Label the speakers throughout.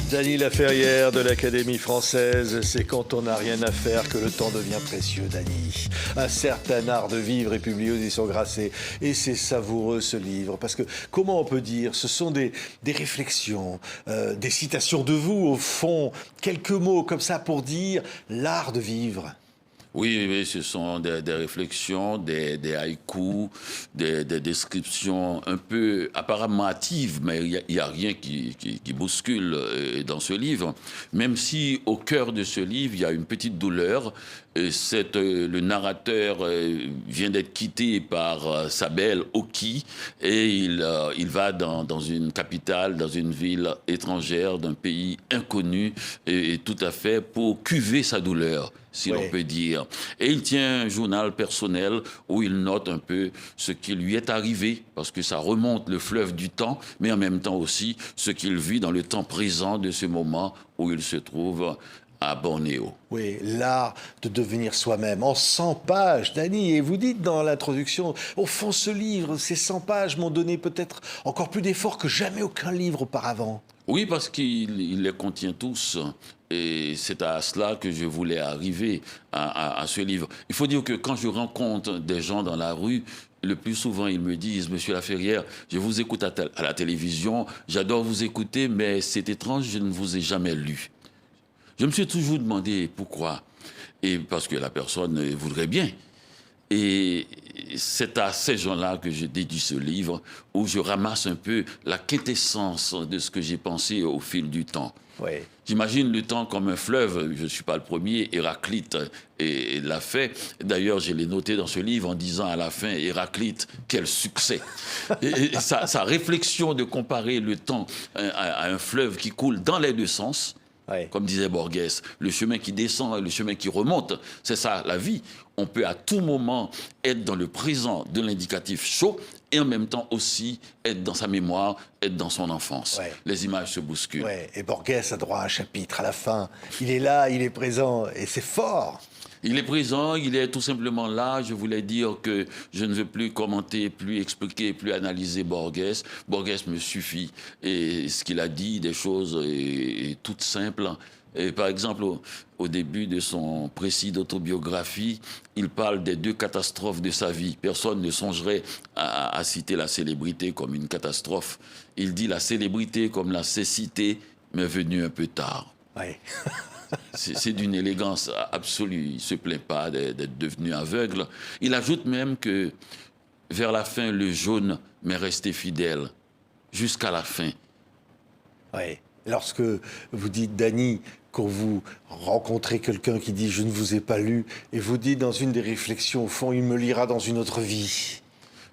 Speaker 1: Dany Laferrière de l'Académie française, c'est quand on n'a rien à faire que le temps devient précieux, Dany. Un certain art de vivre est publié aux éditions Grasset et c'est savoureux ce livre parce que, comment on peut dire, ce sont des réflexions, des citations de vous au fond, quelques mots comme ça pour dire l'art de vivre.
Speaker 2: Oui, ce sont des réflexions, des haïkus, des descriptions un peu apparemment hâtives, mais il n'y a rien qui bouscule dans ce livre. Même si au cœur de ce livre, il y a une petite douleur. Le narrateur vient d'être quitté par sa belle Oki et il va dans une capitale, dans une ville étrangère, d'un pays inconnu et tout à fait pour cuver sa douleur, si l'on peut dire. Et il tient un journal personnel où il note un peu ce qui lui est arrivé, parce que ça remonte le fleuve du temps, mais en même temps aussi ce qu'il vit dans le temps présent de ce moment où il se trouve à Bornéo.
Speaker 1: Oui, l'art de devenir soi-même, en 100 pages, Dany. Et vous dites dans l'introduction, au fond, ce livre, ces 100 pages m'ont donné peut-être encore plus d'efforts que jamais aucun livre auparavant.
Speaker 2: Oui, parce qu'il les contient tous. Et c'est à cela que je voulais arriver à ce livre. Il faut dire que quand je rencontre des gens dans la rue, le plus souvent, ils me disent « Monsieur Laferrière, je vous écoute à la télévision, j'adore vous écouter, mais c'est étrange, je ne vous ai jamais lu. » Je me suis toujours demandé pourquoi. Et parce que la personne voudrait bien. Et c'est à ces gens-là que je dédie ce livre, où je ramasse un peu la quintessence de ce que j'ai pensé au fil du temps.
Speaker 1: Oui.
Speaker 2: J'imagine le temps comme un fleuve. Je ne suis pas le premier. Héraclite l'a fait. D'ailleurs, je l'ai noté dans ce livre en disant à la fin, Héraclite, quel succès. Et sa réflexion de comparer le temps à un fleuve qui coule dans les deux sens, comme disait Borges, le chemin qui descend et le chemin qui remonte, c'est ça la vie. On peut à tout moment être dans le présent de l'indicatif chaud et en même temps aussi être dans sa mémoire, être dans son enfance. Les images se bousculent.
Speaker 1: Et Borges a droit à un chapitre à la fin. Il est là, il est présent et c'est fort.
Speaker 2: Il est présent, il est tout simplement là. Je voulais dire que je ne veux plus commenter, plus expliquer, plus analyser Borges. Borges me suffit. Et ce qu'il a dit, des choses toutes simples. Et par exemple, au début de son précis d'autobiographie, il parle des deux catastrophes de sa vie. Personne ne songerait à citer la célébrité comme une catastrophe. Il dit la célébrité comme la cécité m'est venue un peu tard. C'est d'une élégance absolue. Il ne se plaint pas d'être devenu aveugle. Il ajoute même que vers la fin, le jaune m'est resté fidèle jusqu'à la fin.
Speaker 1: Oui. Lorsque vous dites, Dany, quand vous rencontrez quelqu'un qui dit « je ne vous ai pas lu » et vous dites dans une des réflexions, au fond, il me lira dans une autre vie.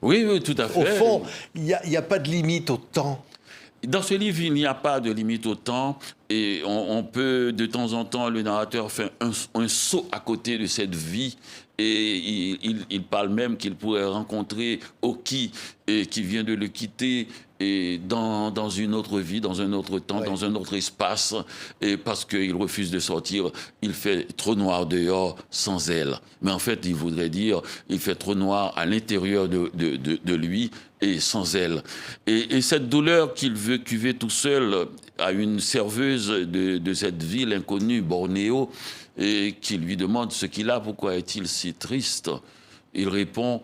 Speaker 2: Oui, tout à fait.
Speaker 1: Au fond, il n'y a pas de limite au temps.
Speaker 2: Dans ce livre, il n'y a pas de limite au temps et on peut, de temps en temps, le narrateur fait un saut à côté de cette vie et il parle même qu'il pourrait rencontrer Oki qui vient de le quitter et dans une autre vie, dans un autre temps, dans un autre espace, et parce qu'il refuse de sortir, il fait trop noir dehors sans elle. Mais en fait, il voudrait dire, il fait trop noir à l'intérieur de lui et sans elle. Et cette douleur qu'il veut cuver tout seul à une serveuse de cette ville inconnue, Bornéo, et qui lui demande ce qu'il a, pourquoi est-il si triste. Il répond,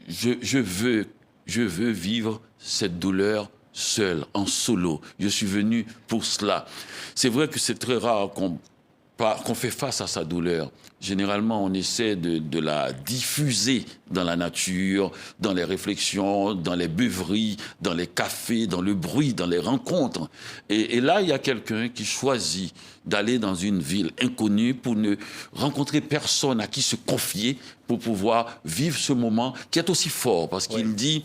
Speaker 2: je veux vivre cette douleur seul, en solo. Je suis venu pour cela. C'est vrai que c'est très rare qu'on fait face à sa douleur. Généralement, on essaie de la diffuser dans la nature, dans les réflexions, dans les beuveries, dans les cafés, dans le bruit, dans les rencontres. Et là, il y a quelqu'un qui choisit d'aller dans une ville inconnue pour ne rencontrer personne à qui se confier, pour pouvoir vivre ce moment qui est aussi fort. Parce qu'il dit,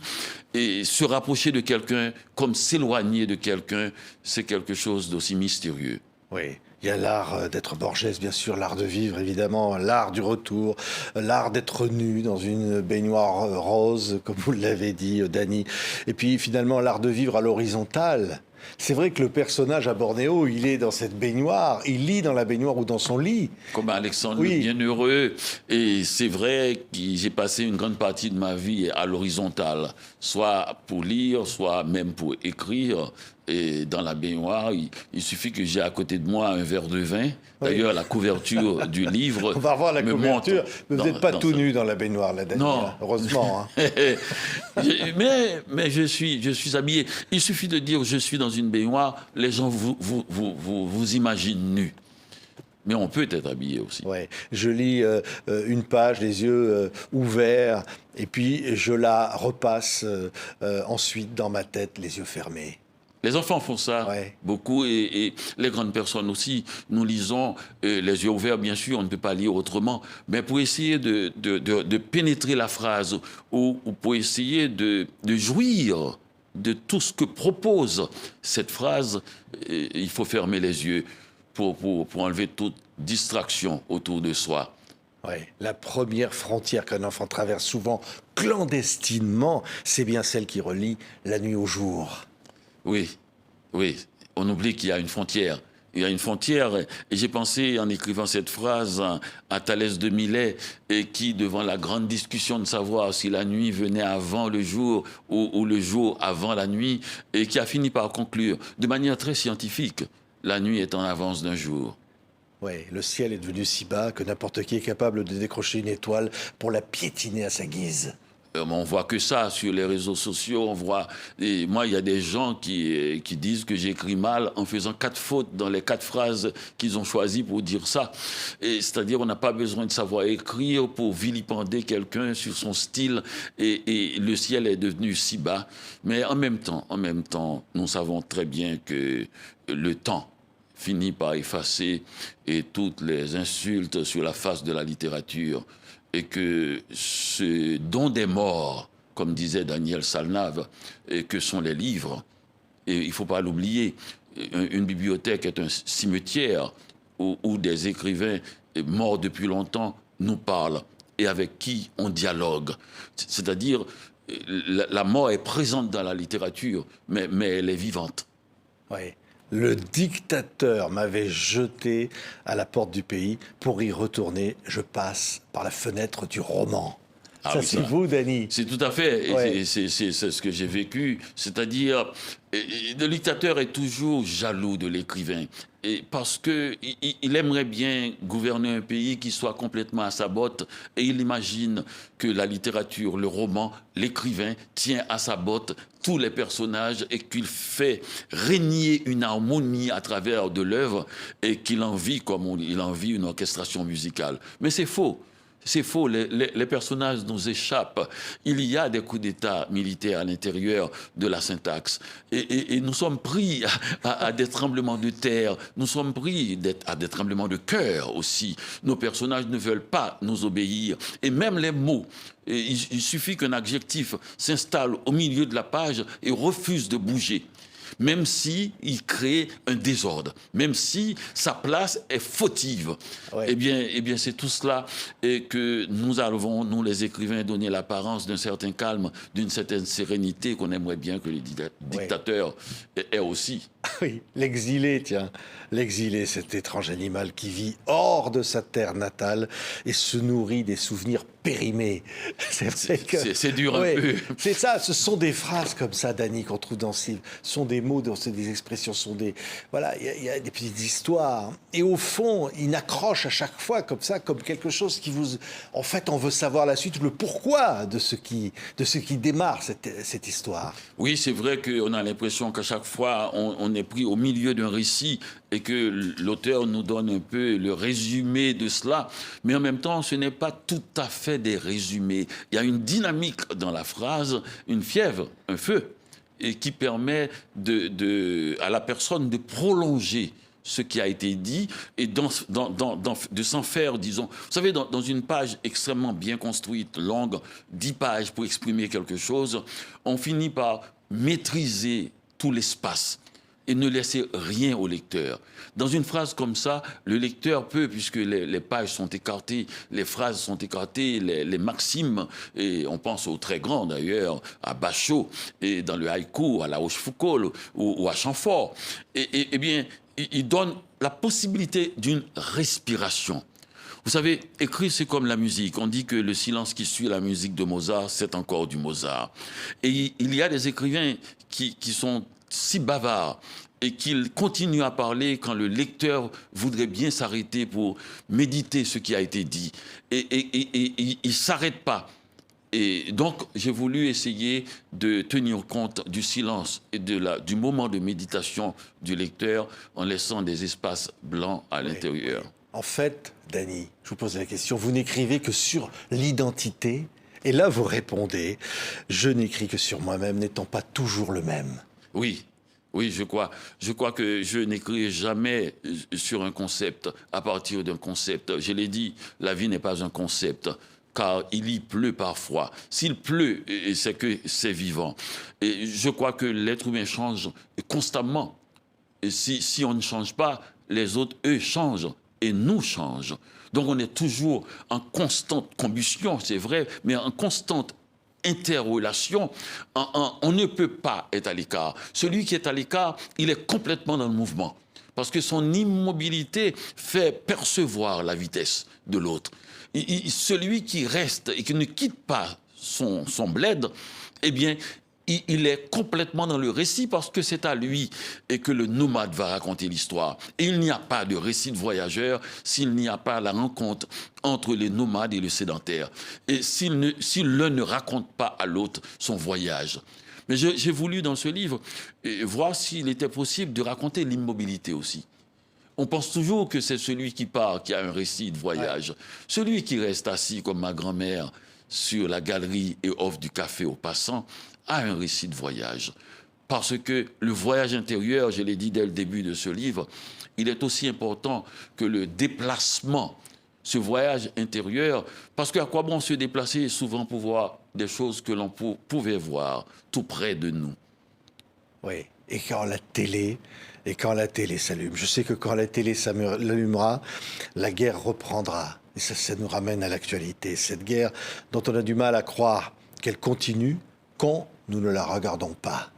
Speaker 2: se rapprocher de quelqu'un comme s'éloigner de quelqu'un, c'est quelque chose d'aussi mystérieux.
Speaker 1: Oui. Il y a l'art d'être Borges, bien sûr, l'art de vivre, évidemment, l'art du retour, l'art d'être nu dans une baignoire rose, comme vous l'avez dit, Dany. Et puis, finalement, l'art de vivre à l'horizontale. C'est vrai que le personnage à Bornéo, il est dans cette baignoire, il lit dans la baignoire ou dans son lit.
Speaker 2: Comme Alexandre
Speaker 1: Oui.
Speaker 2: le Bienheureux. Et c'est vrai que j'ai passé une grande partie de ma vie à l'horizontale, soit pour lire, soit même pour écrire. Et dans la baignoire, il suffit que j'ai à côté de moi un verre de vin. D'ailleurs, la couverture du livre.
Speaker 1: On va revoir la
Speaker 2: me
Speaker 1: couverture.
Speaker 2: montre
Speaker 1: Mais vous n'êtes pas tout nu dans la baignoire, là, Dany.
Speaker 2: Non.
Speaker 1: Heureusement. Hein.
Speaker 2: mais je suis habillé. Il suffit de dire je suis dans une baignoire, les gens vous imaginent nu. Mais on peut être habillé aussi.
Speaker 1: Ouais. Je lis une page, les yeux ouverts, et puis je la repasse ensuite dans ma tête, les yeux fermés.
Speaker 2: Les enfants font ça, beaucoup, et les grandes personnes aussi. Nous lisons les yeux ouverts, bien sûr, on ne peut pas lire autrement, mais pour essayer de pénétrer la phrase, ou pour essayer de jouir de tout ce que propose cette phrase, il faut fermer les yeux pour enlever toute distraction autour de soi.
Speaker 1: Oui, la première frontière qu'un enfant traverse souvent clandestinement, c'est bien celle qui relie la nuit au jour.
Speaker 2: Oui, on oublie qu'il y a une frontière. Il y a une frontière, et j'ai pensé en écrivant cette phrase à Thalès de Milet, et qui, devant la grande discussion de savoir si la nuit venait avant le jour ou le jour avant la nuit, et qui a fini par conclure de manière très scientifique, la nuit est en avance d'un jour.
Speaker 1: Oui, le ciel est devenu si bas que n'importe qui est capable de décrocher une étoile pour la piétiner à sa guise.
Speaker 2: On voit que ça sur les réseaux sociaux. On voit, et moi, il y a des gens qui disent que j'écris mal en faisant 4 fautes dans les 4 phrases qu'ils ont choisies pour dire ça. C'est-à-dire, on n'a pas besoin de savoir écrire pour vilipender quelqu'un sur son style. Et le ciel est devenu si bas. Mais en même temps, nous savons très bien que le temps finit par effacer et toutes les insultes sur la face de la littérature. Et que ce don des morts, comme disait Daniel Salnave, et que sont les livres, et il ne faut pas l'oublier, une bibliothèque est un cimetière où des écrivains morts depuis longtemps nous parlent et avec qui on dialogue. C'est-à-dire, la mort est présente dans la littérature, mais elle est vivante.
Speaker 1: Oui. Le dictateur m'avait jeté à la porte du pays. Pour y retourner, je passe par la fenêtre du roman.
Speaker 2: Ah
Speaker 1: ça,
Speaker 2: oui,
Speaker 1: c'est vous, Dany.
Speaker 2: C'est tout à fait.
Speaker 1: Ouais.
Speaker 2: C'est ce que j'ai vécu. C'est-à-dire, le dictateur est toujours jaloux de l'écrivain. Et parce qu'il aimerait bien gouverner un pays qui soit complètement à sa botte. Et il imagine que la littérature, le roman, l'écrivain tient à sa botte tous les personnages et qu'il fait régner une harmonie à travers de l'œuvre et qu'il en vit comme il en vit une orchestration musicale. Mais c'est faux. C'est faux, les personnages nous échappent. Il y a des coups d'État militaires à l'intérieur de la syntaxe. Et nous sommes pris à des tremblements de terre, nous sommes pris à des tremblements de cœur aussi. Nos personnages ne veulent pas nous obéir. Et même les mots, il suffit qu'un adjectif s'installe au milieu de la page et refuse de bouger. Même si il crée un désordre, même si sa place est fautive. Ouais. Eh bien, c'est tout cela et que nous avons, nous les écrivains, donné l'apparence d'un certain calme, d'une certaine sérénité qu'on aimerait bien que les dictateurs aient aussi.
Speaker 1: Oui, l'exilé, tiens. L'exilé, cet étrange animal qui vit hors de sa terre natale et se nourrit des souvenirs périmés.
Speaker 2: C'est dur un peu.
Speaker 1: C'est ça, ce sont des phrases comme ça, Dany, qu'on trouve dans ce livre. Ce sont des mots, c'est des expressions, sont des... Voilà, il y a des petites histoires. Et au fond, il accroche à chaque fois comme ça, comme quelque chose qui vous... En fait, on veut savoir la suite, le pourquoi de ce qui démarre cette histoire.
Speaker 2: Oui, c'est vrai qu'on a l'impression qu'à chaque fois, on est pris au milieu d'un récit et que l'auteur nous donne un peu le résumé de cela. Mais en même temps, ce n'est pas tout à fait des résumés. Il y a une dynamique dans la phrase, une fièvre, un feu, et qui permet à la personne de prolonger ce qui a été dit et de s'en faire, disons... Vous savez, dans une page extrêmement bien construite, longue, 10 pages pour exprimer quelque chose, on finit par maîtriser tout l'espace. et ne laisser rien au lecteur. Dans une phrase comme ça, le lecteur peut, puisque les pages sont écartées, les phrases sont écartées, les maximes, et on pense aux très grands d'ailleurs, à Bachot, et dans le haïku, à La Rochefoucauld ou à Chamfort, eh bien, il donne la possibilité d'une respiration. Vous savez, écrire, c'est comme la musique. On dit que le silence qui suit la musique de Mozart, c'est encore du Mozart. Et il y a des écrivains qui sont si bavards et qu'ils continuent à parler quand le lecteur voudrait bien s'arrêter pour méditer ce qui a été dit. Et il ne s'arrête pas. Et donc, j'ai voulu essayer de tenir compte du silence et du moment de méditation du lecteur en laissant des espaces blancs à l'intérieur.
Speaker 1: En fait, Danny, je vous pose la question, vous n'écrivez que sur l'identité, et là vous répondez, je n'écris que sur moi-même, n'étant pas toujours le même.
Speaker 2: Oui, je crois que je n'écris jamais sur un concept, à partir d'un concept. Je l'ai dit, la vie n'est pas un concept, car il y pleut parfois. S'il pleut, c'est que c'est vivant. Et je crois que l'être humain change constamment. Et si on ne change pas, les autres, eux, changent. Et nous change. Donc on est toujours en constante combustion, c'est vrai, mais en constante interrelation. On ne peut pas être à l'écart. Celui qui est à l'écart, il est complètement dans le mouvement. Parce que son immobilité fait percevoir la vitesse de l'autre. Celui qui reste et qui ne quitte pas son bled, eh bien, il est complètement dans le récit parce que c'est à lui et que le nomade va raconter l'histoire. Et il n'y a pas de récit de voyageur s'il n'y a pas la rencontre entre les nomades et le sédentaire. Et si l'un ne raconte pas à l'autre son voyage. Mais j'ai voulu dans ce livre voir s'il était possible de raconter l'immobilité aussi. On pense toujours que c'est celui qui part qui a un récit de voyage. Ouais. Celui qui reste assis comme ma grand-mère sur la galerie et offre du café aux passants a un récit de voyage. Parce que le voyage intérieur, je l'ai dit dès le début de ce livre, il est aussi important que le déplacement, ce voyage intérieur, parce qu'à quoi bon se déplacer souvent pour voir des choses que l'on pouvait voir tout près de nous.
Speaker 1: Oui, et quand la télé s'allume, je sais que quand la télé s'allumera, la guerre reprendra. Et ça nous ramène à l'actualité, cette guerre dont on a du mal à croire qu'elle continue quand nous ne la regardons pas.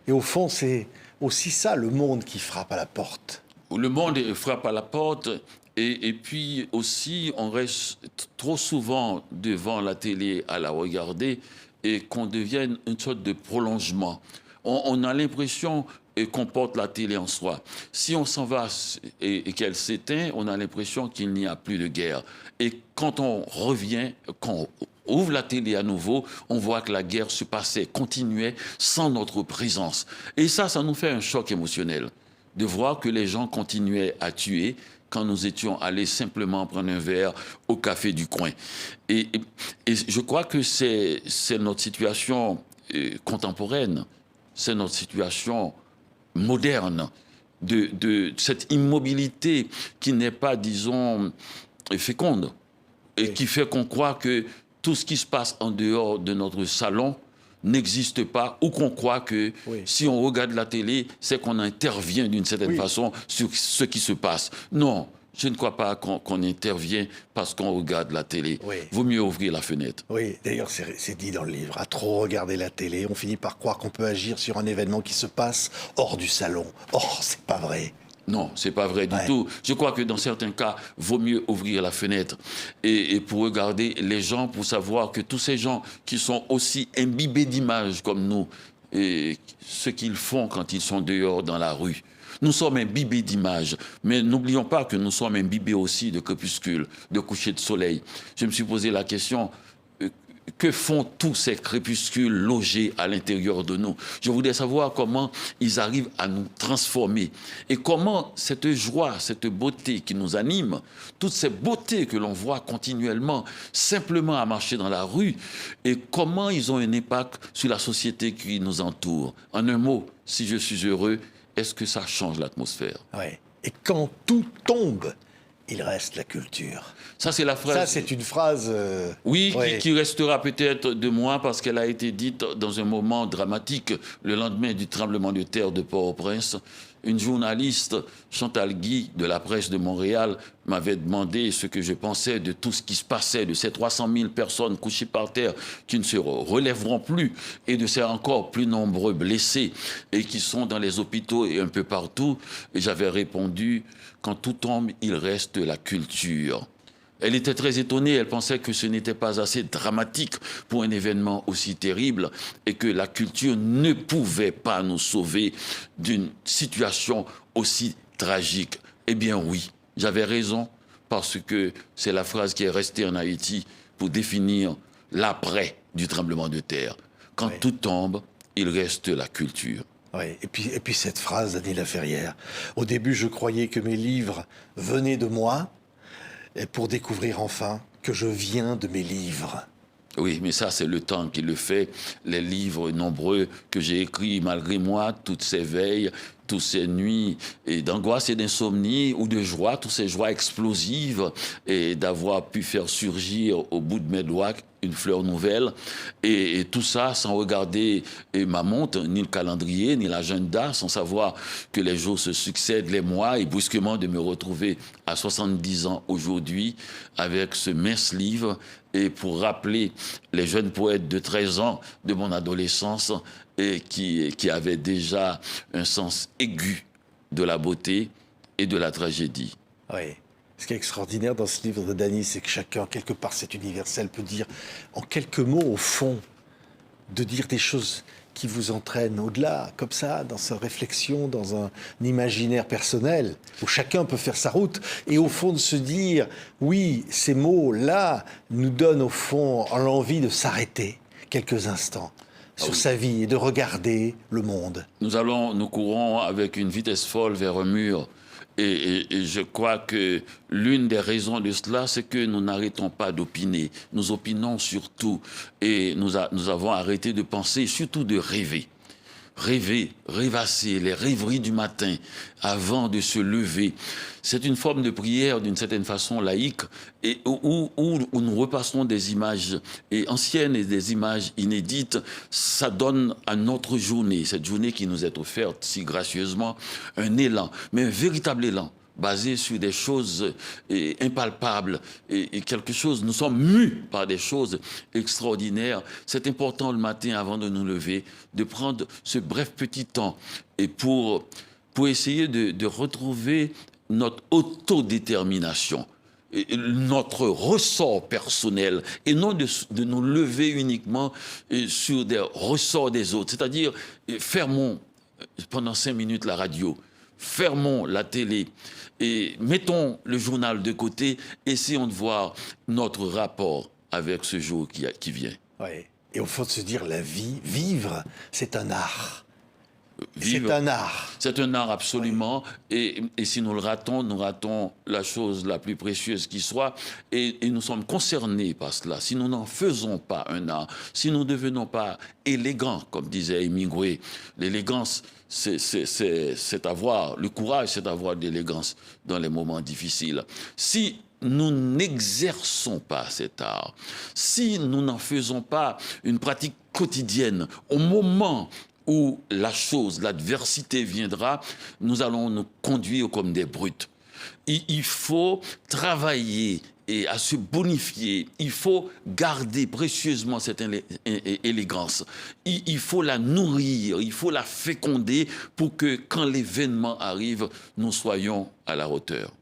Speaker 1: Et au fond, c'est aussi ça, le monde qui frappe à la porte.
Speaker 2: Le monde frappe à la porte et puis aussi, on reste trop souvent devant la télé à la regarder et qu'on devienne une sorte de prolongement. On a l'impression qu'on porte la télé en soi. Si on s'en va et qu'elle s'éteint, on a l'impression qu'il n'y a plus de guerre. Et quand on revient, quand on ouvre la télé à nouveau, on voit que la guerre se passait, continuait sans notre présence. Et ça nous fait un choc émotionnel de voir que les gens continuaient à tuer quand nous étions allés simplement prendre un verre au café du coin. Et je crois que c'est notre situation contemporaine, c'est notre situation moderne, de cette immobilité qui n'est pas, disons, féconde, et qui fait qu'on croit que tout ce qui se passe en dehors de notre salon n'existe pas, ou qu'on croit que si on regarde la télé, c'est qu'on intervient d'une certaine façon sur ce qui se passe. Non, je ne crois pas qu'on intervient parce qu'on regarde la télé. Vaut mieux ouvrir la fenêtre.
Speaker 1: Oui, d'ailleurs, c'est dit dans le livre. À trop regarder la télé, on finit par croire qu'on peut agir sur un événement qui se passe hors du salon. Or, c'est pas vrai.
Speaker 2: Non, c'est pas vrai du tout. Je crois que dans certains cas, vaut mieux ouvrir la fenêtre et pour regarder les gens, pour savoir que tous ces gens qui sont aussi imbibés d'images comme nous, et ce qu'ils font quand ils sont dehors dans la rue. Nous sommes imbibés d'images, mais n'oublions pas que nous sommes imbibés aussi de crépuscules, de couchers de soleil. Je me suis posé la question, que font tous ces crépuscules logés à l'intérieur de nous? Je voudrais savoir comment ils arrivent à nous transformer et comment cette joie, cette beauté qui nous anime, toutes ces beautés que l'on voit continuellement, simplement à marcher dans la rue, et comment ils ont un impact sur la société qui nous entoure. En un mot, si je suis heureux, est-ce que ça change l'atmosphère?
Speaker 1: Oui. Et quand tout tombe, il reste la culture.
Speaker 2: Ça, c'est la phrase.
Speaker 1: Ça, c'est une phrase.
Speaker 2: Qui restera peut-être de moi parce qu'elle a été dite dans un moment dramatique, le lendemain du tremblement de terre de Port-au-Prince. une journaliste, Chantal Guy, de la presse de Montréal, m'avait demandé ce que je pensais de tout ce qui se passait, de ces 300 000 personnes couchées par terre qui ne se relèveront plus, et de ces encore plus nombreux blessés et qui sont dans les hôpitaux et un peu partout. Et j'avais répondu, quand tout tombe, il reste la culture. Elle était très étonnée, elle pensait que ce n'était pas assez dramatique pour un événement aussi terrible et que la culture ne pouvait pas nous sauver d'une situation aussi tragique. Eh bien oui, j'avais raison, parce que c'est la phrase qui est restée en Haïti pour définir l'après du tremblement de terre. Quand tout tombe, il reste la culture.
Speaker 1: Oui, et puis cette phrase d'Annie Laferrière. Au début, je croyais que mes livres venaient de moi, et pour découvrir enfin que je viens de mes livres.
Speaker 2: Oui, mais ça, c'est le temps qui le fait. Les livres nombreux que j'ai écrits malgré moi, toutes ces veilles, toutes ces nuits et d'angoisse et d'insomnie ou de joie, toutes ces joies explosives et d'avoir pu faire surgir au bout de mes doigts une fleur nouvelle et tout ça sans regarder ma montre, ni le calendrier, ni l'agenda, sans savoir que les jours se succèdent, les mois, et brusquement de me retrouver à 70 ans aujourd'hui avec ce mince livre et pour rappeler les jeunes poètes de 13 ans de mon adolescence et qui avaient déjà un sens aigu de la beauté et de la tragédie.
Speaker 1: Oui. Ce qui est extraordinaire dans ce livre de Dany, c'est que chacun, quelque part, c'est universel, peut dire en quelques mots, au fond, de dire des choses qui vous entraînent au-delà, comme ça, dans sa réflexion, dans un imaginaire personnel, où chacun peut faire sa route, et au fond de se dire, oui, ces mots-là nous donnent au fond l'envie de s'arrêter quelques instants sur sa vie et de regarder le monde.
Speaker 2: Nous courons avec une vitesse folle vers un mur. Et je crois que l'une des raisons de cela, c'est que nous n'arrêtons pas d'opiner. Nous opinons sur tout. Et nous avons arrêté de penser, surtout de rêver. Rêver, rêvasser, les rêveries du matin avant de se lever. C'est une forme de prière d'une certaine façon laïque et où nous repassons des images anciennes et des images inédites. Ça donne à notre journée, cette journée qui nous est offerte si gracieusement, un élan, mais un véritable élan, basé sur des choses impalpables et quelque chose, nous sommes mus par des choses extraordinaires. C'est important le matin avant de nous lever, de prendre ce bref petit temps et pour essayer de retrouver notre autodétermination, et notre ressort personnel et non de nous lever uniquement sur des ressorts des autres. C'est-à-dire, fermons pendant 5 minutes la radio, fermons la télé et mettons le journal de côté, essayons de voir notre rapport avec ce jour qui vient.
Speaker 1: Oui. Et au fond de se dire, la vie, vivre, c'est un art.
Speaker 2: Vivre,
Speaker 1: c'est un art.
Speaker 2: C'est un art, absolument. Oui. Et si nous le ratons, nous ratons la chose la plus précieuse qui soit. Et nous sommes concernés par cela. Si nous n'en faisons pas un art, si nous ne devenons pas élégants, comme disait Hemingway, l'élégance, c'est avoir, le courage, c'est avoir de l'élégance dans les moments difficiles. Si nous n'exerçons pas cet art, si nous n'en faisons pas une pratique quotidienne, au moment où la chose, l'adversité viendra, nous allons nous conduire comme des brutes. Il faut travailler et à se bonifier. Il faut garder précieusement cette élégance. Il faut la nourrir, il faut la féconder pour que quand l'événement arrive, nous soyons à la hauteur.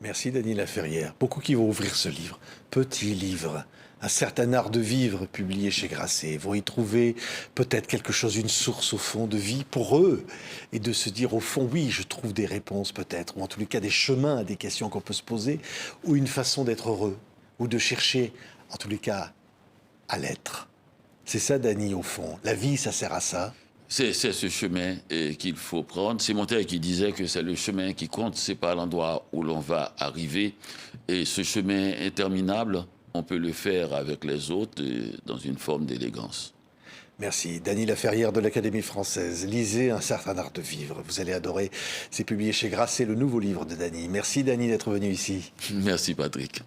Speaker 1: Merci Dany Laferrière. Beaucoup qui vont ouvrir ce livre. Petit livre. Un certain art de vivre, publié chez Grasset, vont y trouver peut-être quelque chose, une source au fond de vie pour eux, et de se dire au fond, oui, je trouve des réponses peut-être, ou en tous les cas des chemins à des questions qu'on peut se poser, ou une façon d'être heureux, ou de chercher, en tous les cas, à l'être. C'est ça, Dany, au fond. La vie, ça sert à ça.
Speaker 2: C'est ce chemin qu'il faut prendre. C'est Montaigne qui disait que c'est le chemin qui compte, c'est pas l'endroit où l'on va arriver. Et ce chemin interminable, on peut le faire avec les autres dans une forme d'élégance.
Speaker 1: Merci. Dany Laferrière de l'Académie française. Lisez Un certain art de vivre. Vous allez adorer. C'est publié chez Grasset, le nouveau livre de Dany. Merci Dany d'être venu ici.
Speaker 2: Merci Patrick.